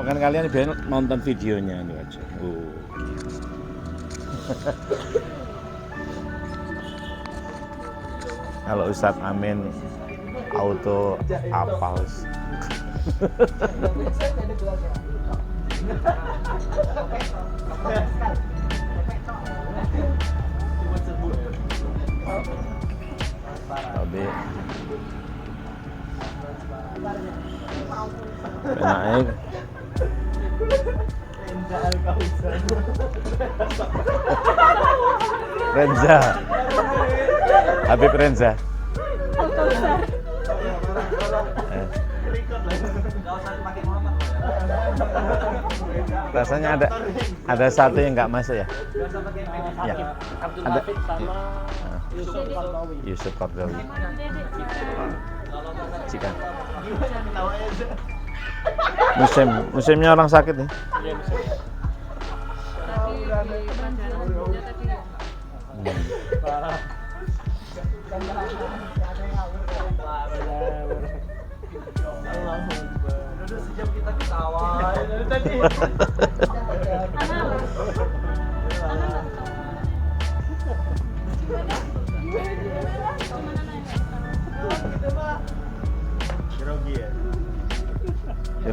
Kan kalian biar nonton videonya ini aja. Oh. Kalau Ustadz Amin auto apal. Tapi naik Renza Habib Renza rasanya ada satu yang nggak masuk ya? Ya. Ada Yusuf Qardawi. Cikan. Musimnya orang sakit nih. Sejam kita ketawa tadi.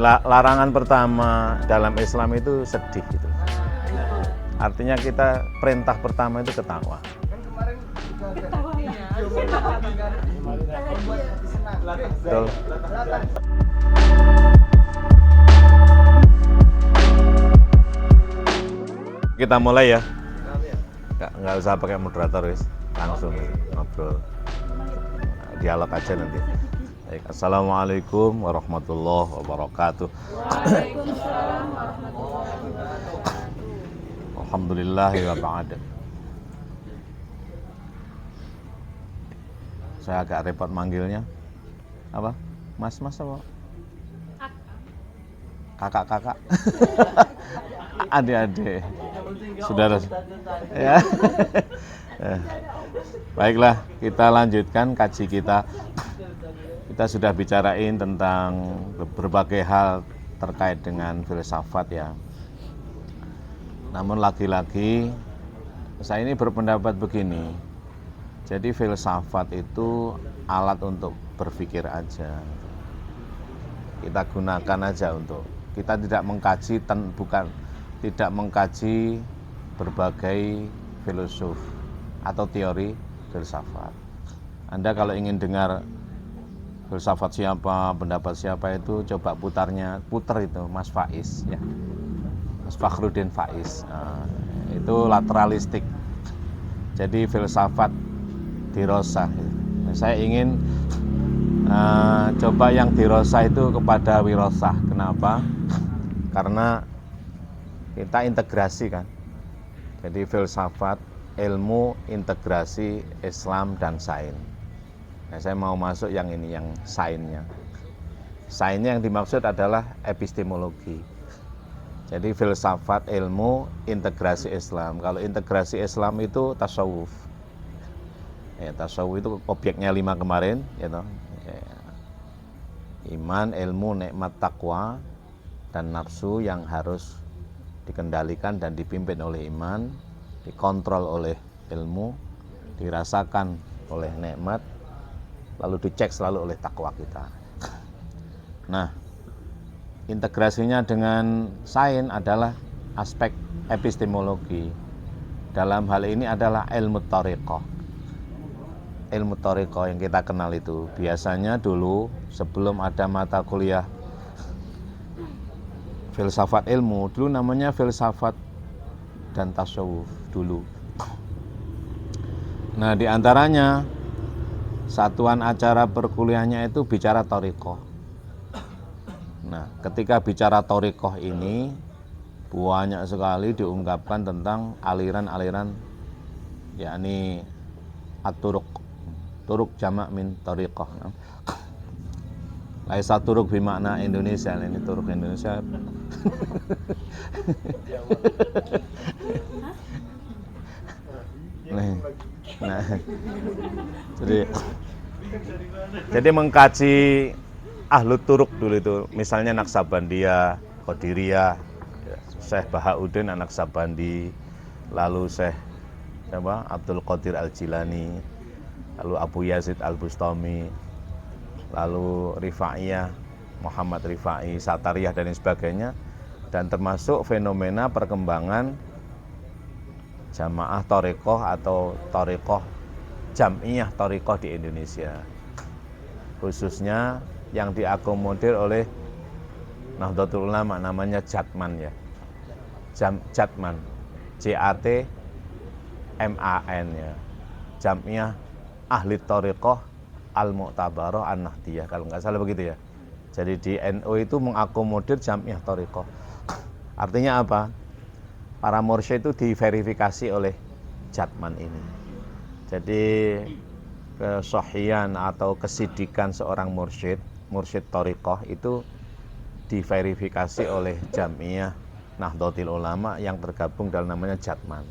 Larangan pertama dalam Islam itu sedih gitu. Artinya kita perintah pertama itu ketawa. Betul. Kita mulai ya. Nggak usah pakai moderator wis, langsung ngobrol. Dialog aja nanti. Baik, assalamualaikum warahmatullahi wabarakatuh. Waalaikumsalam warahmatullahi wabarakatuh. Alhamdulillahi wa ba'da. Saya agak repot manggilnya. Apa? Mas apa? Kakak. Adik-adik. Saudara. Ya. Baiklah, kita lanjutkan kaji kita. Kita sudah bicarain tentang berbagai hal terkait dengan filsafat ya. Namun lagi-lagi saya ini berpendapat begini. Jadi filsafat itu alat untuk berpikir aja. Kita gunakan aja untuk kita tidak mengkaji berbagai filosof atau teori filsafat. Anda kalau ingin dengar filsafat siapa, pendapat siapa itu coba putar itu Mas Faiz ya. Mas Fakhruddin Faiz. Itu lateralistik. Jadi filsafat dirosah. Saya ingin coba yang dirosah itu kepada wirosah. Kenapa? Karena kita integrasi kan. Jadi filsafat, ilmu, integrasi Islam dan sains. Nah, saya mau masuk yang ini, yang sainsnya. Sainsnya yang dimaksud adalah epistemologi. Jadi filsafat, ilmu, integrasi Islam. Kalau integrasi Islam itu tasawuf. Ya, tasawuf itu objeknya 5 kemarin, gitu. Ya. Iman, ilmu, nikmat, takwa, dan nafsu yang harus dikendalikan dan dipimpin oleh iman, dikontrol oleh ilmu, dirasakan oleh nikmat, lalu dicek selalu oleh takwa kita. Nah, integrasinya dengan sains adalah aspek epistemologi. Dalam hal ini adalah ilmu thariqah. Ilmu thariqah yang kita kenal itu biasanya dulu sebelum ada mata kuliah filsafat ilmu, dulu namanya filsafat dan tasawuf dulu. Nah, di antaranya satuan acara perkuliahannya itu bicara thariqah. Nah, ketika bicara thariqah ini banyak sekali diungkapkan tentang aliran-aliran, yakni at-turuq. Turuq jamak min thariqah. Laisa turuq bimakna Indonesia, ini turuq Indonesia. Nah, jadi mengkaji ahlu turuk dulu itu, misalnya Naksabandiyah, Qadiriyah, ya, Syekh Bahauddin anak Sabandi, lalu Syekh Abdul Qadir Al-Jilani, lalu Abu Yazid Al-Bustami, lalu Rifaiyah, Muhammad Rifai, Satariyah dan lain sebagainya, dan termasuk fenomena perkembangan jamaah thariqah atau thariqah jam'iyah thariqah di Indonesia, khususnya yang diakomodir oleh Nahdlatul Ulama, namanya Jatman ya, Jatman, JATMAN ya, Jam'iyah Ahli Thariqah Al-Mu'tabarah An-Nahdiyah, kalau nggak salah begitu ya. Jadi di NU itu mengakomodir Jam'iyah Thariqah. Artinya apa? Para mursyid itu diverifikasi oleh Jatman ini. Jadi kesohian atau kesidikan seorang mursyid thariqah itu diverifikasi oleh Jam'iyah Nahdlatul Ulama yang tergabung dalam namanya Jatman,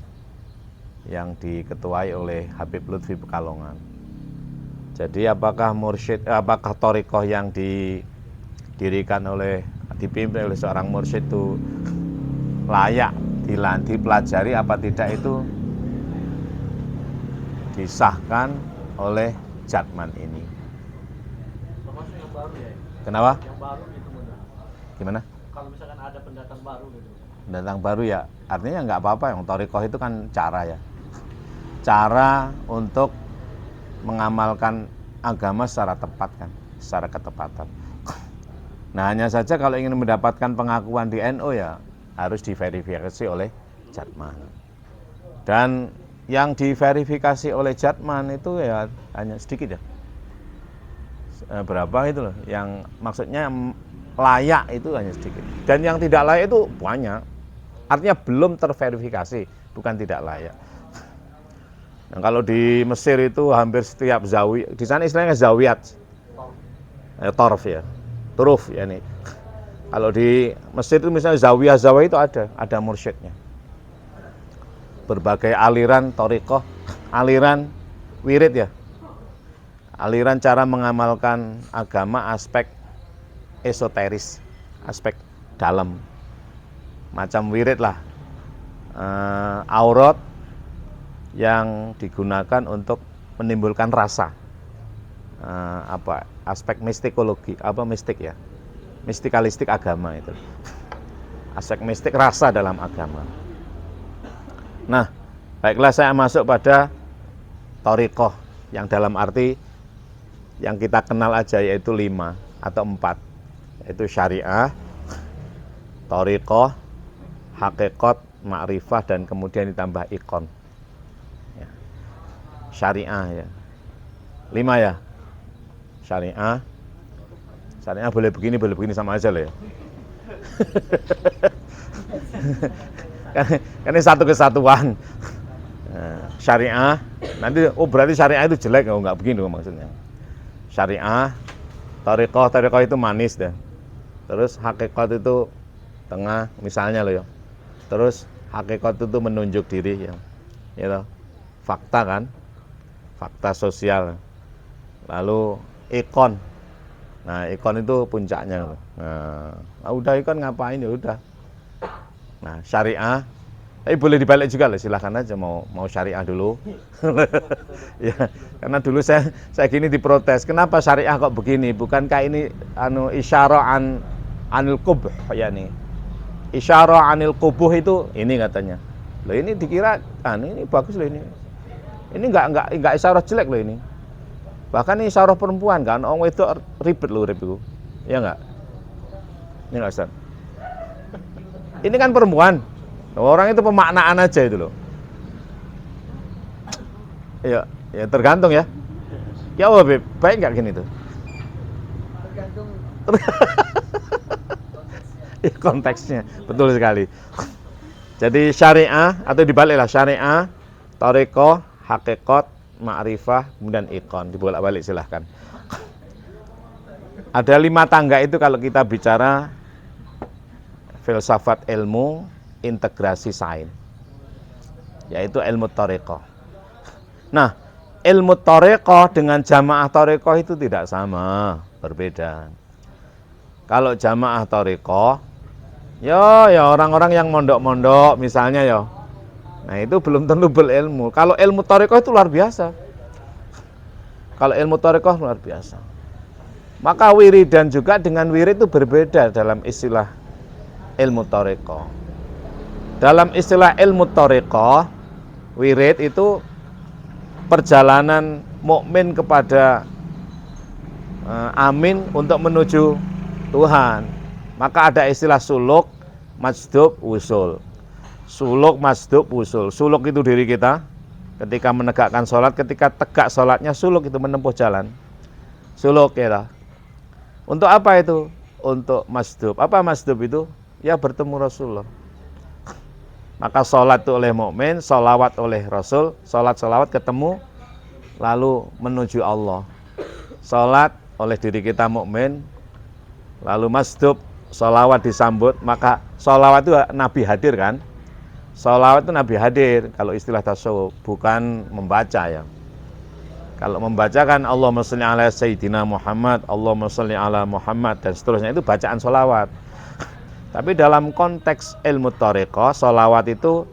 yang diketuai oleh Habib Lutfi Pekalongan. Jadi apakah thariqah yang dipimpin oleh seorang mursyid itu layak dipelajari apa tidak, itu disahkan oleh Jatman ini. Termasuk yang baru ya? Kenapa? Yang baru gitu benar. Gimana? Kalau misalkan ada pendatang baru gitu. Pendatang baru ya, artinya nggak apa-apa. Yang thariqah itu kan cara ya, cara untuk mengamalkan agama secara tepat kan, secara ketepatan. Nah, hanya saja kalau ingin mendapatkan pengakuan di NU ya harus diverifikasi oleh Jatman. Dan yang diverifikasi oleh Jatman itu ya hanya sedikit ya. Berapa itu loh, yang maksudnya layak itu hanya sedikit. Dan yang tidak layak itu banyak. Artinya belum terverifikasi, bukan tidak layak. Nah, kalau di Mesir itu hampir setiap zawiyah, di sana istilahnya zawiyat, torf ya, turuf ya nih. Kalau di Mesir itu misalnya zawiyah itu ada mursyidnya. Berbagai aliran thariqah, aliran wirid ya, aliran cara mengamalkan agama aspek esoteris, aspek dalam, macam wirid lah, aurat yang digunakan untuk menimbulkan rasa, aspek mistikologi, mistik ya, mistikalistik agama itu, aspek mistik rasa dalam agama. Nah, baiklah saya masuk pada thariqah yang dalam arti yang kita kenal aja, yaitu 5 atau 4, yaitu syariah, thariqah, hakikat, ma'rifah, dan kemudian ditambah iqon ya. Syariah ya 5 ya, syariah boleh begini sama aja loh ya. kan ini satu kesatuan. Syariah nanti berarti syariah itu jelek, nggak begini maksudnya. Syariah, thariqah itu manis deh. Terus hakikat itu tengah misalnya loh ya. Terus hakikat itu menunjuk diri ya. Gitu. Fakta kan? Fakta sosial. Lalu ikon. Nah, ikon itu puncaknya. Nah, udah ikon ngapain ya udah. Nah, syariah, tapi boleh dibalik juga lah, silahkan aja mau syariah dulu. Ya, karena dulu saya gini diprotes, kenapa syariah kok begini? Bukankah ini isyarah anil qubuh ya nih. Isyarah anil qubuh itu ini katanya. Loh ini dikira ini bagus loh ini. Ini enggak isyarah jelek loh ini. Bahkan ini isyarah perempuan kan, orang itu ribet loh itu. Ya enggak? Ini enggak Ustaz. Ini kan perempuan. Orang itu pemaknaan aja itu loh. Ya tergantung ya. Ya Allah, baik enggak gini tuh? Tergantung konteksnya. Betul sekali. Jadi syariah atau dibaliklah, syariah, thariqah, hakikat, ma'rifah, kemudian iqon, dibolak-balik silahkan. Ada 5 tangga itu kalau kita bicara filsafat ilmu integrasi sains, yaitu ilmu thariqah. Nah, ilmu thariqah dengan jamaah thariqah itu tidak sama, berbeda. Kalau jamaah thariqah Ya orang-orang yang mondok-mondok misalnya ya. Nah, itu belum tentu berilmu. Kalau ilmu thariqah itu luar biasa. Kalau ilmu thariqah luar biasa. Maka wiridan juga dengan wirid itu berbeda dalam istilah ilmu thariqah. Dalam istilah ilmu thariqah, wirid itu perjalanan mukmin kepada amin untuk menuju Tuhan. Maka ada istilah suluk, majdub, usul. Suluk, majdub, usul. Suluk itu diri kita ketika menegakkan sholat, ketika tegak sholatnya suluk itu menempuh jalan. Suluk ya. Untuk apa itu? Untuk majdub. Apa majdub itu? Ya bertemu Rasulullah. Maka sholat itu oleh mukmin, sholawat oleh Rasul, sholat ketemu, lalu menuju Allah. Sholat oleh diri kita mukmin, lalu masdub, sholawat disambut. Maka sholawat itu Nabi hadir kan? Sholawat itu Nabi hadir kalau istilah tasawuf, bukan membaca ya. Kalau membaca kan Allahumma sholli ala Sayyidina Muhammad, Allahumma sholli ala Muhammad dan seterusnya, itu bacaan sholawat. Tapi dalam konteks ilmu thariqah, sholawat itu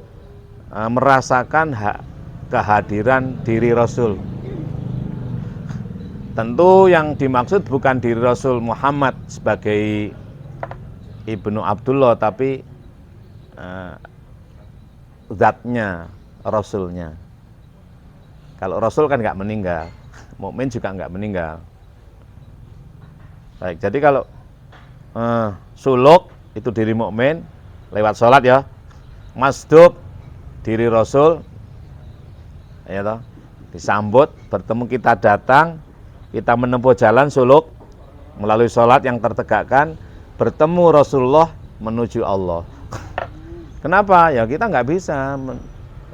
merasakan kehadiran diri Rasul. Tentu yang dimaksud bukan diri Rasul Muhammad sebagai Ibnu Abdullah, tapi zatnya, Rasulnya. Kalau Rasul kan nggak meninggal, mukmin juga nggak meninggal. Baik, jadi kalau suluk itu diri mukmin lewat sholat ya, masdub diri Rasul, ya toh, disambut, bertemu, kita datang, kita menempuh jalan suluk melalui sholat yang tertegakkan, bertemu Rasulullah menuju Allah. Kenapa? Ya kita nggak bisa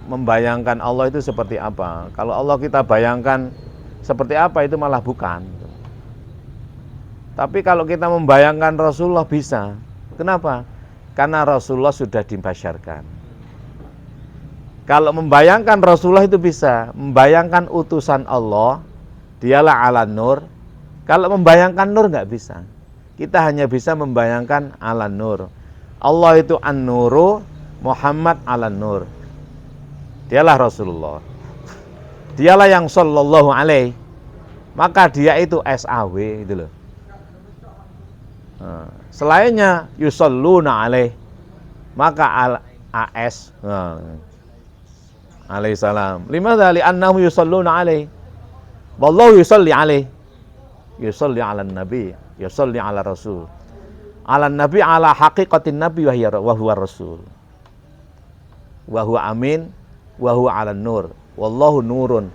membayangkan Allah itu seperti apa. Kalau Allah kita bayangkan seperti apa, itu malah bukan. Tapi kalau kita membayangkan Rasulullah bisa. Kenapa? Karena Rasulullah sudah dibasyarkan. Kalau membayangkan Rasulullah itu bisa, membayangkan utusan Allah, dialah ala nur. Kalau membayangkan nur nggak bisa. Kita hanya bisa membayangkan ala nur. Allah itu an-nuru, Muhammad ala nur. Dialah Rasulullah. Dialah yang sallallahu alaihi. Maka dia itu SAW gitu loh. Selainnya yusalluna alaih, maka AS alaihi salam. Limadza li'annahum yusalluna alaih. Wallahu yusalli alaih. Yusalli ala nabi, yusalli ala rasul. Ala nabi ala haqiqatin nabi wa huwa rasul. Wa huwa amin wa huwa ala nur. Wallahu nurun.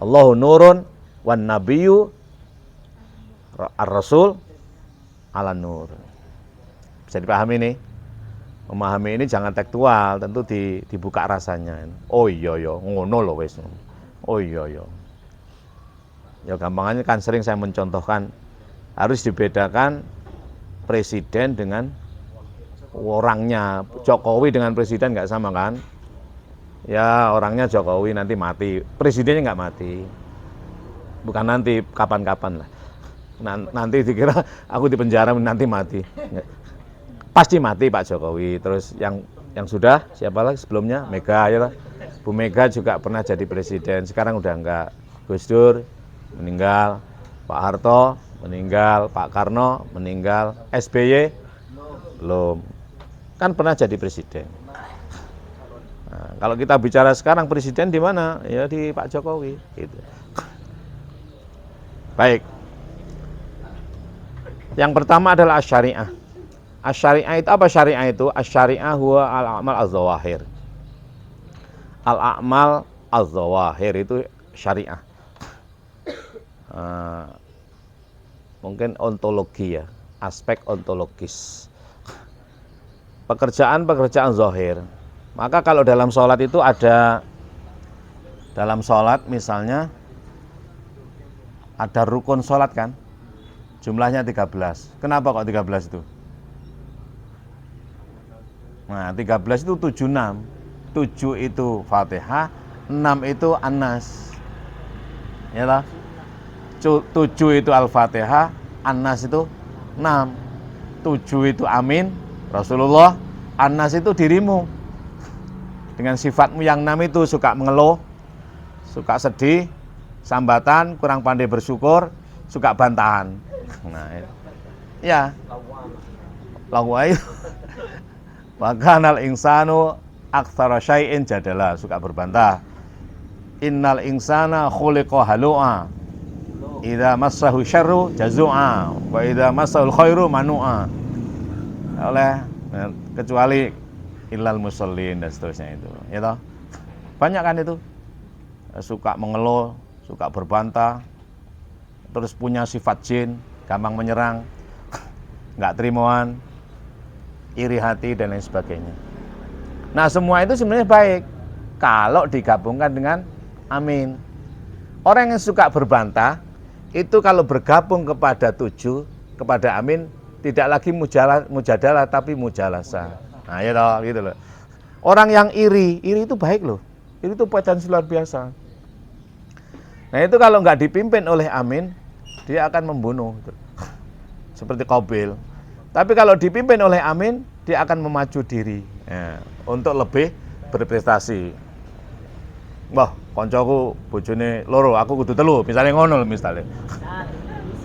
Allahu nurun wan nabiyyu ar-rasul ala nur. Bisa dipahami nih? Memahami ini jangan tekstual, tentu dibuka rasanya. Oh iya ya, ngono lho wis. Oh iya ya. Ya gampangannya kan sering saya mencontohkan, harus dibedakan presiden dengan orangnya. Jokowi dengan presiden nggak sama kan? Ya orangnya Jokowi nanti mati, presidennya nggak mati. Bukan nanti, kapan-kapan lah. Nanti dikira aku di penjara nanti mati. Pasti mati Pak Jokowi. Terus yang sudah siapa lagi sebelumnya? Mega ya. Bu Mega juga pernah jadi presiden, sekarang udah enggak. Gus Dur meninggal, Pak Harto meninggal, Pak Karno meninggal, SBY belum. Kan pernah jadi presiden. Nah, kalau kita bicara sekarang presiden di mana? Ya di Pak Jokowi gitu. Baik. Yang pertama adalah asy-syariah. Asy-syariah itu apa? Syariah itu asy-syariah huwa al-a'mal az-zawahir. Al-a'mal az-zawahir itu syariah. Mungkin ontologi ya, aspek ontologis. Pekerjaan-pekerjaan zahir. Maka kalau dalam sholat itu ada, dalam sholat misalnya ada rukun sholat kan, jumlahnya 13. Kenapa kok 13 itu? Nah 13 itu 76. 7 itu Fatihah, 6 itu An-Nas. Ya lah. 7 itu Al-Fatihah, An-Nas itu 6. 7 itu amin, Rasulullah. An-nas itu dirimu. Dengan sifatmu yang 6 itu suka mengeluh, suka sedih, sambatan, kurang pandai bersyukur, suka bantahan. Nah, ya. Lawai. Wa kanal insanu aktsara syai'in jadala, suka berbantah. Innal insana khuliqa halu'a. Idza massahu syarru jazua wa idza massahul khairu manu'a. Kecuali ilal musallin dan seterusnya itu. Ya toh? Banyak kan itu. Suka mengeluh, suka berbantah, terus punya sifat jin, gampang menyerang, enggak terimaan, iri hati dan lain sebagainya. Nah, semua itu sebenarnya baik kalau digabungkan dengan amin. Orang yang suka berbantah itu kalau bergabung kepada 7, kepada amin, tidak lagi mujadalah tapi mujalasa. Nah, ya toh, gitu loh. Orang yang iri itu baik loh. Iri itu potensi luar biasa. Nah, itu kalau nggak dipimpin oleh amin, dia akan membunuh. Seperti Qabil. Tapi kalau dipimpin oleh amin, dia akan memacu diri ya, untuk lebih berprestasi. Wah, koncoku bojone loro, aku kudu telu, misalnya ngono misalnya.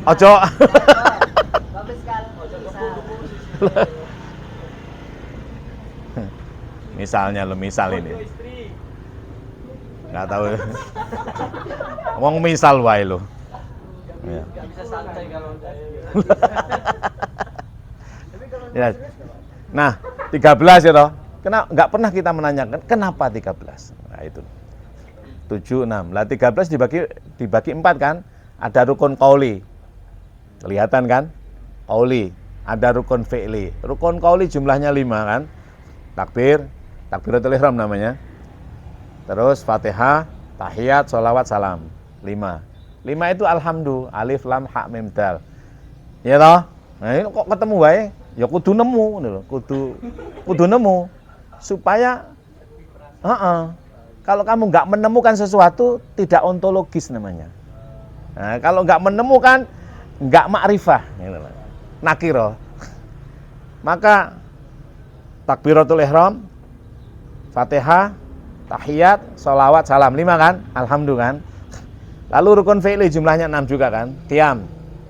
Ojo. Misalnya lo, misal ini. Nggak tahu. Wong misal wae lo. Ya. Nggak bisa santai kalau Ya. Nah, 13 ya toh. Kenapa nggak pernah kita menanyakan kenapa 13? Nah, itu. 7, 6. Lah 13 dibagi 4 kan? Ada rukun qauli. Kelihatan kan? Qauli. Ada rukun fi'li. Rukun qauli jumlahnya 5 kan? Takbir, takbiratul ihram namanya. Terus Fatihah, tahiyat, sholawat, salam. 5. 5 itu alhamdulillah, alif lam ha mim dal. Ya toh? Nah, ini kok ketemu wae? Ya kudu nemu, kudu nemu supaya kalau kamu nggak menemukan sesuatu tidak ontologis namanya. Nah, kalau nggak menemukan nggak makrifah, nakiro. Maka takbiratul ihram, Fatihah, tahiyat, sholawat, salam 5 kan? Alhamdulillah kan? Lalu rukun fi'li jumlahnya 6 juga kan? Qiyam,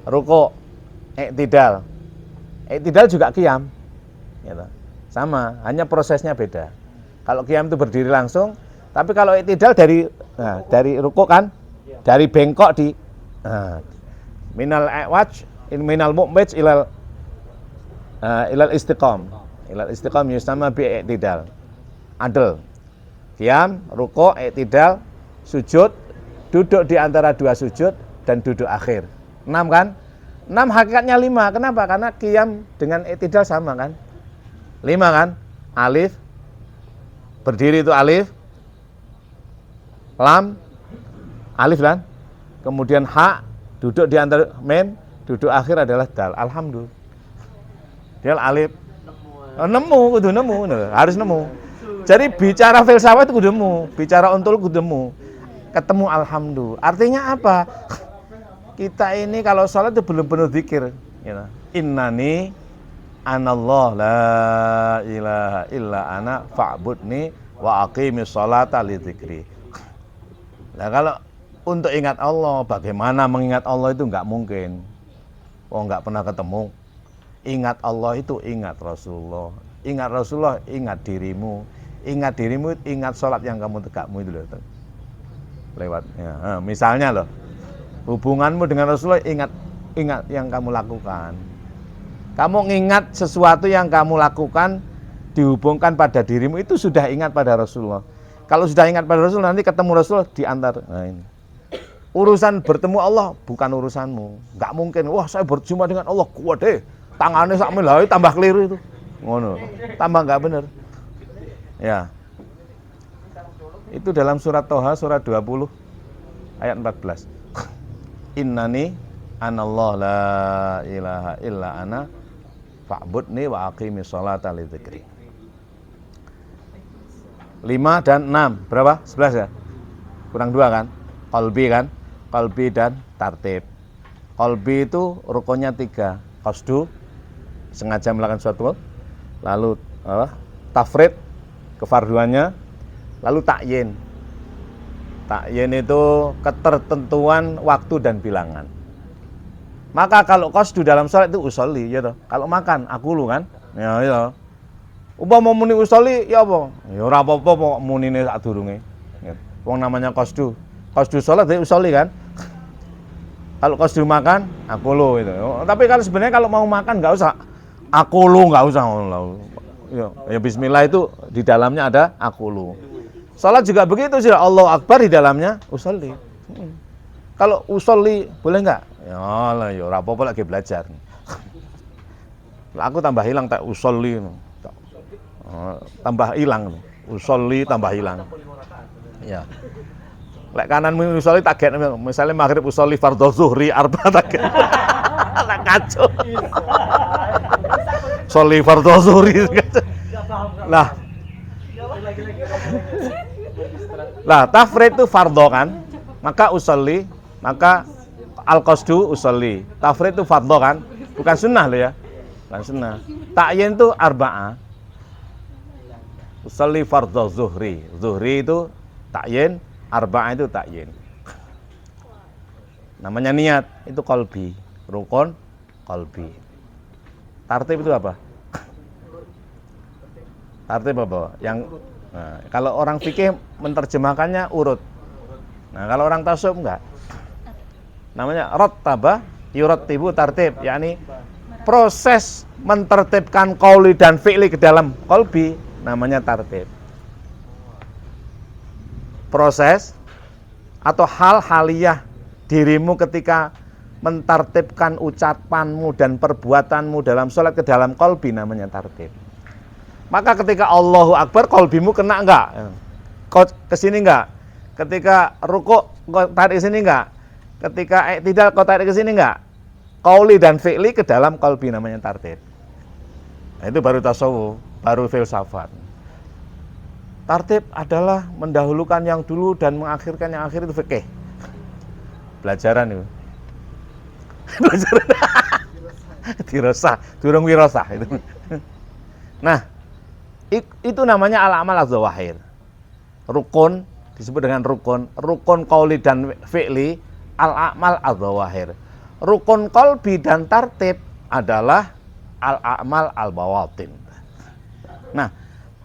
ruku', i'tidal. I'tidal juga qiyam. Gitu. Sama, hanya prosesnya beda. Kalau qiyam itu berdiri langsung, tapi kalau i'tidal dari ruku' kan? Dari bengkok di minal i'waj, minal mu'mij ilal istiqam. Ilal istiqam yusama bi i'tidal. Adil. Qiyam, ruku', i'tidal, sujud, duduk di antara 2 sujud dan duduk akhir. 6 kan? 6 hakikatnya 5. Kenapa? Karena qiyam dengan i'tidal sama kan? 5 kan? Alif, berdiri itu alif, lam, alif kan? Kemudian ha, duduk di antara mim, duduk akhir adalah dal. Alhamdulillah. Dia alif. Nemu, kudu nemu, harus nemu. Jadi bicara filsafat itu kudu nemu, bicara ontologi kudu nemu. Ketemu alhamdulillah. Artinya apa? Kita ini kalau sholat itu belum penuh zikir. Gitu. Innani anallah la ilaha illa ana fa'budni wa aqimis sholata li dzikri. Nah, kalau untuk ingat Allah, bagaimana mengingat Allah itu nggak mungkin. Oh, nggak pernah ketemu. Ingat Allah itu ingat Rasulullah. Ingat Rasulullah, ingat dirimu. Ingat dirimu, ingat sholat yang kamu tegakmu itu loh. Lewat ya. Misalnya loh, hubunganmu dengan Rasulullah, ingat yang kamu lakukan. Kamu ingat sesuatu yang kamu lakukan dihubungkan pada dirimu, itu sudah ingat pada Rasulullah. Kalau sudah ingat pada Rasulullah, nanti ketemu Rasulullah diantar. Nah, ini urusan bertemu Allah bukan urusanmu. Nggak mungkin. Wah, saya berjumpa dengan Allah, kuat deh. Tangannya sak milai tambah keliru itu. Ngono. Tambah nggak bener. Ya. Itu dalam surat Toha surat 20 ayat 14. Innani anallah la ilaha illa ana fa'budni wa aqimis sholata li dzikri. 5 dan 6. Berapa? 11 ya? Kurang 2 kan? Qalbi kan? Qalbi dan tartib. Qalbi itu rukunnya 3. Qasdu, sengaja melakukan suatu, lalu tafrid kefarduannya, lalu takyin. Takyin itu ketertentuan waktu dan bilangan. Maka kalau qasdu dalam sholat itu usolli, ya toh. Kalau makan akulu kan, ya. Umpama muni usolli, ya apa? Ya ora apa-apa kok munine sadurunge. Wong namanya qasdu. Qasdu sholat itu usolli kan. Kalau qasdu makan, akulu itu. Tapi kalau sebenarnya kalau mau makan nggak usah akulu, nggak usah. Ya bismillah itu di dalamnya ada akulu. Salat juga begitu sih, Allahu Akbar di dalamnya usolli. Kalau usolli boleh nggak? Ya lah, ya apa-apa lagi belajar. Lah aku tambah hilang tak usolli. Tambah hilang. Usolli tambah hilang. Ya. Lek kananmu usolli tak get, misalnya maghrib usolli fardhu zuhri arba tak get. Lah kacau. Sholli fardhu zuhri. Lah tafrid itu fardho kan, maka usolli, maka al-qasdu usolli. Tafrid itu fardho kan, bukan sunnah loh ya, bukan sunnah. Takyin itu arba'ah. Usolli fardho zuhri, zuhri itu takyin, arba'ah itu takyin. Namanya niat, itu qalbi, rukun qalbi. Tartib itu apa? Tartib apa? Nah, kalau orang fikih menerjemahkannya urut. Nah, kalau orang tasawuf enggak. Namanya rattaba yurattibu tartib, yakni proses mentertibkan qauli dan fi'li ke dalam qalbi namanya tartib. Proses atau hal-haliyah dirimu ketika mentartibkan ucapanmu dan perbuatanmu dalam sholat ke dalam qalbi namanya tartib. Maka ketika Allahu Akbar, qalbimu kena enggak? Kau kesini enggak? Ketika rukuk, kau tarik ke sini enggak? Ketika tidak, kau tarik ke sini enggak? Qauli dan fi'li ke dalam qalbi namanya tartib. Nah, itu baru tasawuf, baru filsafat. Tartib adalah mendahulukan yang dulu dan mengakhirkan yang akhir, itu fikih. Pelajaran itu. Pelajaran. Dirasah, durung wirasah itu. Nah, itu namanya al-amal az-zawahir. Rukun disebut dengan rukun qauli dan fi'li, al-amal az-zawahir. Rukun qalbi dan tartib adalah al-amal al-bawatin. Nah,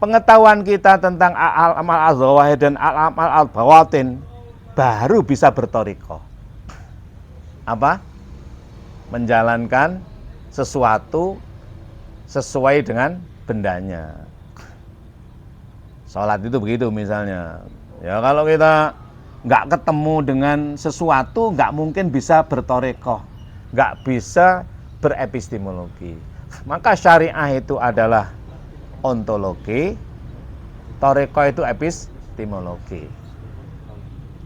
pengetahuan kita tentang al-amal az-zawahir dan al-amal al-bawatin baru bisa berthariqah. Apa? Menjalankan sesuatu sesuai dengan bendanya. Sholat itu begitu misalnya. Ya kalau kita nggak ketemu dengan sesuatu, nggak mungkin bisa berthariqah, nggak bisa berepistemologi. Maka syariah itu adalah ontologi, thariqah itu epistemologi.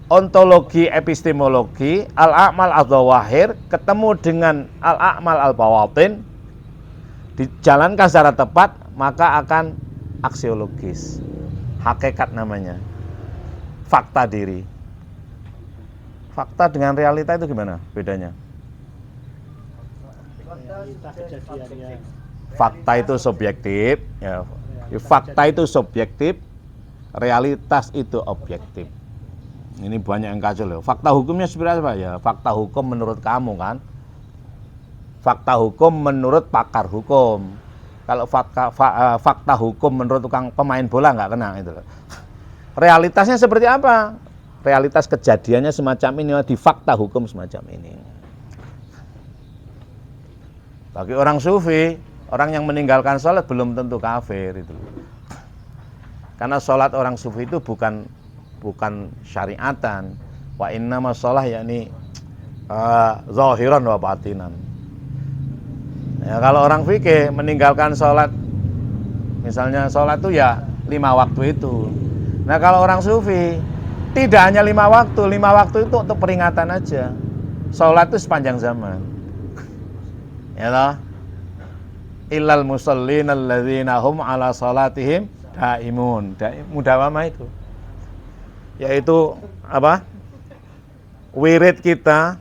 Ontologi, epistemologi, al-a'mal az-zawahir ketemu dengan al-a'mal al-bawatin, dijalankan secara tepat, maka akan aksiologis. Hakikat namanya. Fakta diri. Fakta dengan realita itu gimana bedanya? Fakta itu subjektif, ya. Fakta itu subjektif, realitas itu objektif. Ini banyak yang kacau loh. Fakta hukumnya seperti apa ya? Fakta hukum menurut kamu kan? Fakta hukum menurut pakar hukum. Kalau fakta hukum menurut tukang pemain bola nggak kena itu loh. Realitasnya seperti apa? Realitas kejadiannya semacam ini, di fakta hukum semacam ini. Bagi orang sufi, orang yang meninggalkan sholat belum tentu kafir itu. Karena sholat orang sufi itu bukan syariatan. Wa innama sholah yakni zahiran wa batinan. Ya, kalau orang fikih meninggalkan sholat, misalnya sholat itu ya 5 waktu itu. Nah kalau orang sufi tidak hanya 5 waktu itu untuk peringatan aja. Sholat itu sepanjang zaman. Ya toh? Illal musallin alladzina hum ala sholatihim daimun. Mudawamah itu. Yaitu apa? Wirid kita,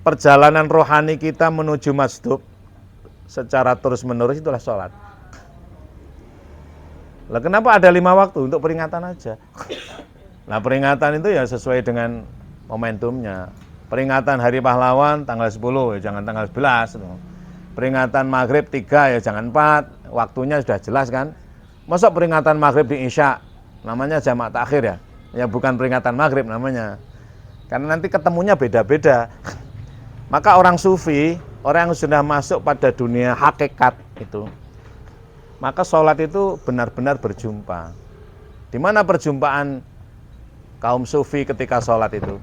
perjalanan rohani kita menuju masjid secara terus-menerus itulah sholat. Lah kenapa ada 5 waktu? Untuk peringatan aja. Nah peringatan itu ya sesuai dengan momentumnya. Peringatan Hari Pahlawan tanggal 10 ya jangan tanggal 11. Peringatan Maghrib 3 ya jangan 4. Waktunya sudah jelas kan. Masa peringatan Maghrib di Isya namanya jamak takhir ya. Ya bukan peringatan Maghrib namanya. Karena nanti ketemunya beda-beda. Maka orang sufi, orang yang sudah masuk pada dunia hakikat itu, maka sholat itu benar-benar berjumpa. Di mana perjumpaan kaum sufi ketika sholat itu?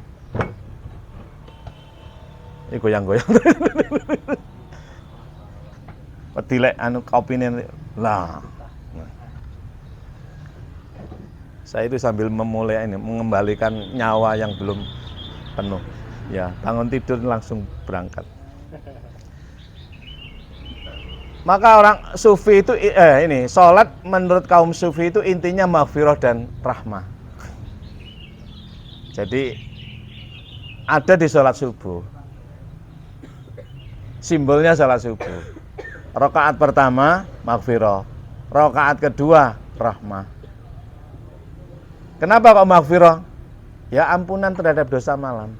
Ini goyang-goyang. Pedilek anu kopine lah. Saya itu sambil memulai ini, mengembalikan nyawa yang belum penuh. Ya, bangun tidur langsung berangkat. Maka orang sufi itu ini sholat menurut kaum sufi itu intinya maghfirah dan rahmah. Jadi ada di sholat subuh. Simbolnya sholat subuh. Rakaat pertama maghfirah, rakaat kedua rahmah. Kenapa kok maghfirah? Ya ampunan terhadap dosa malam.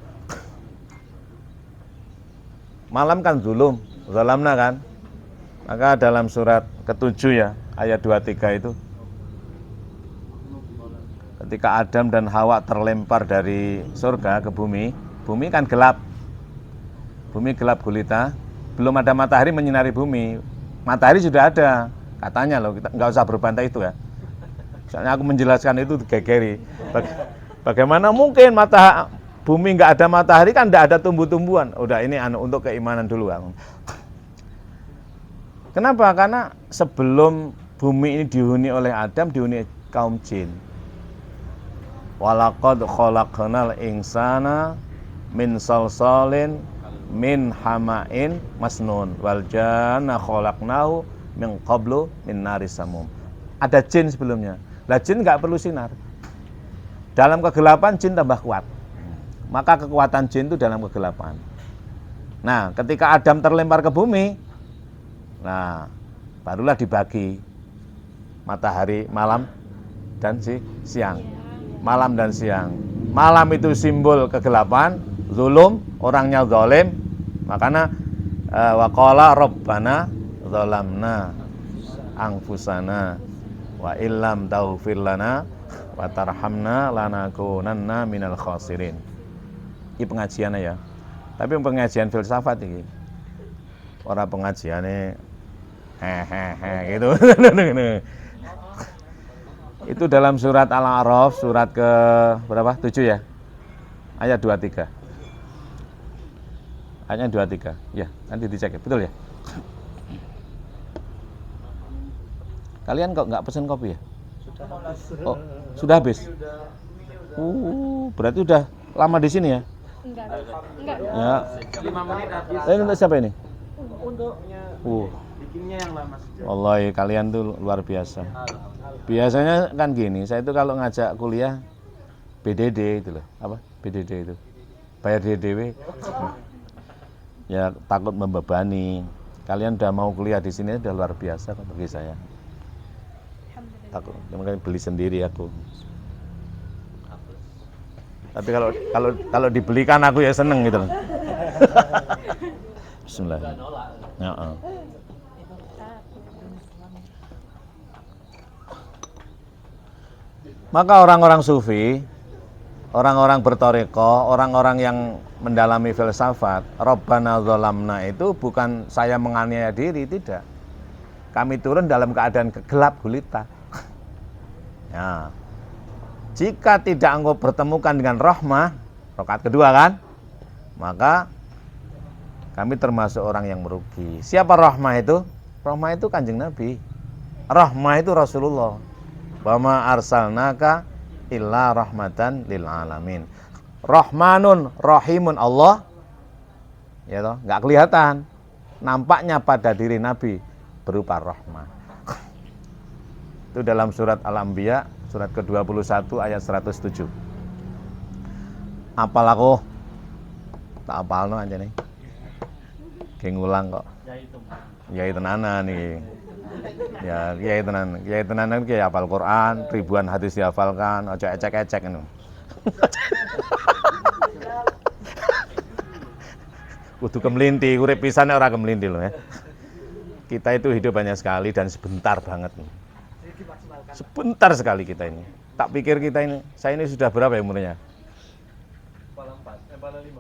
Malam kan zulum, zalamna kan? Maka dalam surat ke-7 ya, ayat 23 itu, ketika Adam dan Hawa terlempar dari surga ke bumi, bumi kan gelap. Bumi gelap gulita, belum ada matahari menyinari bumi. Matahari sudah ada, katanya loh, kita nggak usah berbantah itu ya. Soalnya aku menjelaskan itu gegeri. Bagaimana mungkin bumi nggak ada matahari kan nggak ada tumbuh-tumbuhan. Udah ini untuk keimanan dulu aku. Kenapa? Karena sebelum bumi ini dihuni oleh Adam, dihuni kaum jin. Walaqad khalaqnal insana min salsalin min hama'in masnun wal janna khalaqnahu min qablu min naris samum. Ada jin sebelumnya. Lah jin nggak perlu sinar. Dalam kegelapan jin tambah kuat. Maka kekuatan jin itu dalam kegelapan. Nah, ketika Adam terlempar ke bumi, nah, barulah dibagi matahari malam dan siang. Malam dan siang. Malam itu simbol kegelapan, zulum, orangnya zalim. Makanya waqala rabbana zalamna anfusana wa illam taghfir lana wa tarhamna lanakunanna minal khasirin. Ini pengajiannya ya. Tapi pengajian filsafat ini. Orang pengajiannya gitu. Itu dalam surat Al-A'raf, surat ke berapa? 7 ya? Ayat 23. Ayatnya 23. Ya, nanti dicek ya. Betul ya? Kalian kok nggak pesen kopi ya? Oh, sudah habis? Berarti udah lama di sini ya? Enggak. Ya. 5 menit habis. Ini untuk siapa ini? Untuknya bikinnya yang lama sejak. Wallahi kalian tuh luar biasa. Biasanya kan gini, saya itu kalau ngajak kuliah BDD itu loh, apa? BDD itu. Bayar DDW. Ya takut membebani. Kalian udah mau kuliah di sini udah luar biasa kok bagi saya. Takut, makanya beli sendiri aku. Tapi kalau dibelikan aku ya seneng gitu loh. Bismillah. Ya, Maka orang-orang sufi, orang-orang bertoreko, orang-orang yang mendalami filsafat, Rabbana dzalamna itu bukan saya menganiaya diri, tidak. Kami turun dalam keadaan gelap gulita. Ya. Jika tidak engkau pertemukan dengan rahmah, rakaat kedua kan, maka kami termasuk orang yang merugi. Siapa rahmah itu? Rahmah itu Kanjeng Nabi. Rahmah itu Rasulullah. Wa ma arsalnaka illa rahmatan lil alamin. Rahmanun Rahimun Allah. Ya toh, enggak kelihatan. Nampaknya pada diri Nabi berupa rahmah. Itu dalam surat Al-Anbiya, surat ke-21 ayat 107. Apal aku? Tak apalno aja nih. Kayak ngulang kok. Ya itu. Kiai tenanan nih. Ya, kiai tenanan kiai hafal Quran, ribuan hadis dihafalkan, ojo ecek-ecek ngono. Kudu kemelinti, urip pisan ora kemelinti loh ya. Kita itu hidup banyak sekali dan sebentar banget nih. Sebentar sekali kita ini. Tak pikir kita ini, saya ini sudah berapa ya umurnya? Kepala 4, kepala 5.